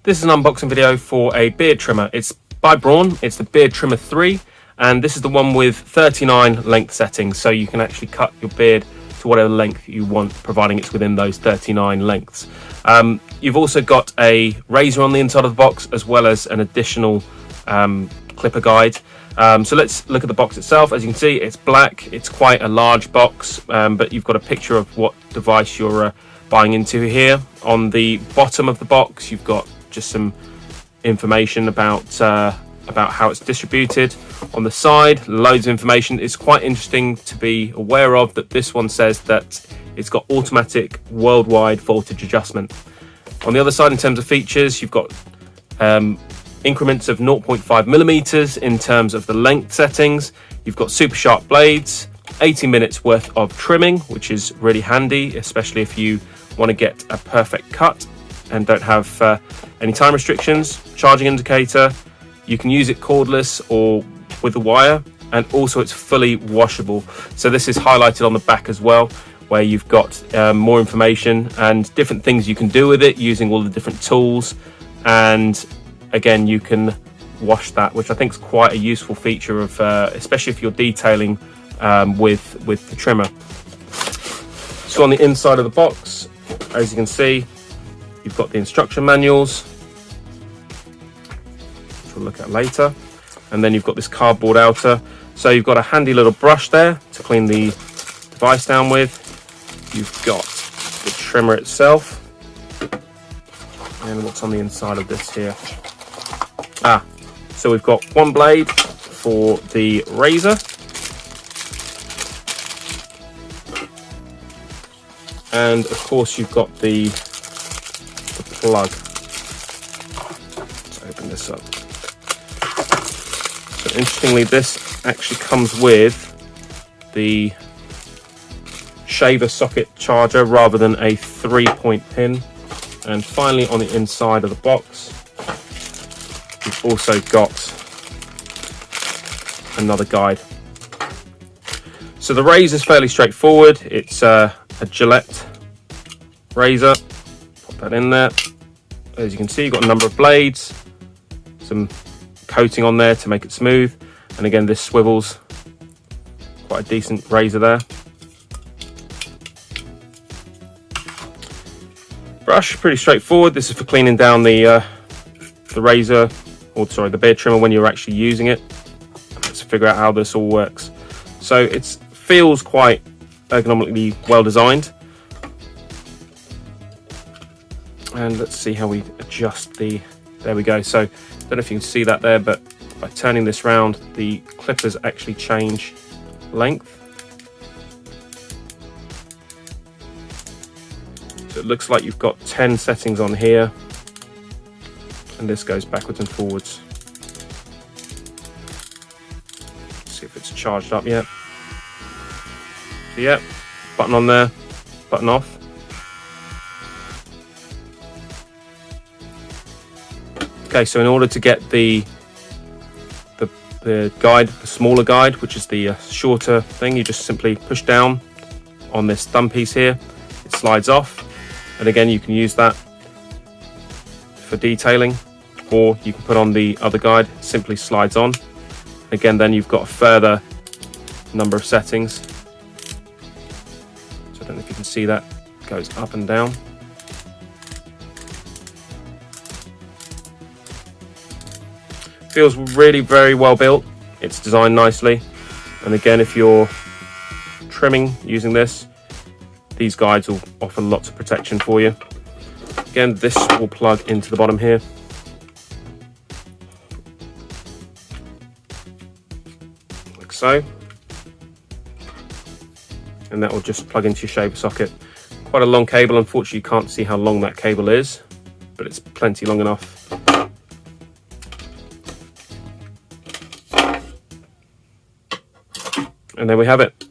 This is an unboxing video for a beard trimmer. It's by Braun, it's the BeardTrimmer 3, and this is the one with 39 length settings, so you can actually cut your beard to whatever length you want, providing it's within those 39 lengths. You've also got a razor on the inside of the box, as well as an additional clipper guide. So let's look at the box itself. As you can see, it's black, it's quite a large box, but you've got a picture of what device you're buying into here. On the bottom of the box, you've got just some information about how it's distributed. On the side, loads of information. It's quite interesting to be aware of that this one says that it's got automatic worldwide voltage adjustment. On the other side, in terms of features, you've got increments of 0.5 millimeters in terms of the length settings. You've got super sharp blades, 80 minutes worth of trimming, which is really handy, especially if you want to get a perfect cut and don't have any time restrictions. Charging indicator, you can use it cordless or with a wire, and also it's fully washable. So this is highlighted on the back as well, where you've got more information and different things you can do with it using all the different tools. And again, you can wash that, which I think is quite a useful feature of especially if you're detailing with the trimmer. So on the inside of the box, as you can see, you've got the instruction manuals, which we'll look at later, and then you've got this cardboard outer. So you've got a handy little brush there to clean the device down with. You've got the trimmer itself, and what's on the inside of this here. So we've got one blade for the razor, and of course you've got the plug. Let's open this up. So interestingly, this actually comes with the shaver socket charger rather than a 3-point pin. And finally, on the inside of the box, we've also got another guide. So the razor is fairly straightforward. It's a Gillette razor. Pop that in there. As you can see, you've got a number of blades, some coating on there to make it smooth, and again, this swivels. Quite a decent razor there. Brush, pretty straightforward. This is for cleaning down the razor, or sorry, the beard trimmer when you're actually using it. Let's figure out how this all works. So it feels quite ergonomically well designed. And let's see how we adjust there we go. So I don't know if you can see that there, but by turning this round, the clippers actually change length. So it looks like you've got 10 settings on here, and this goes backwards and forwards. See if it's charged up yet. So yeah, button on there, button off. Okay, so in order to get the guide, the smaller guide, which is the shorter thing, you just simply push down on this thumb piece here. It slides off, and again, you can use that for detailing, or you can put on the other guide. It simply slides on. Again, then you've got a further number of settings. So I don't know if you can see that. It goes up and down. Feels really very well built. It's designed nicely, and again, if you're trimming using this, these guides will offer lots of protection for you. Again, this will plug into the bottom here, like so, and that will just plug into your shaver socket. Quite a long cable. Unfortunately, you can't see how long that cable is, but it's plenty long enough. And there we have it.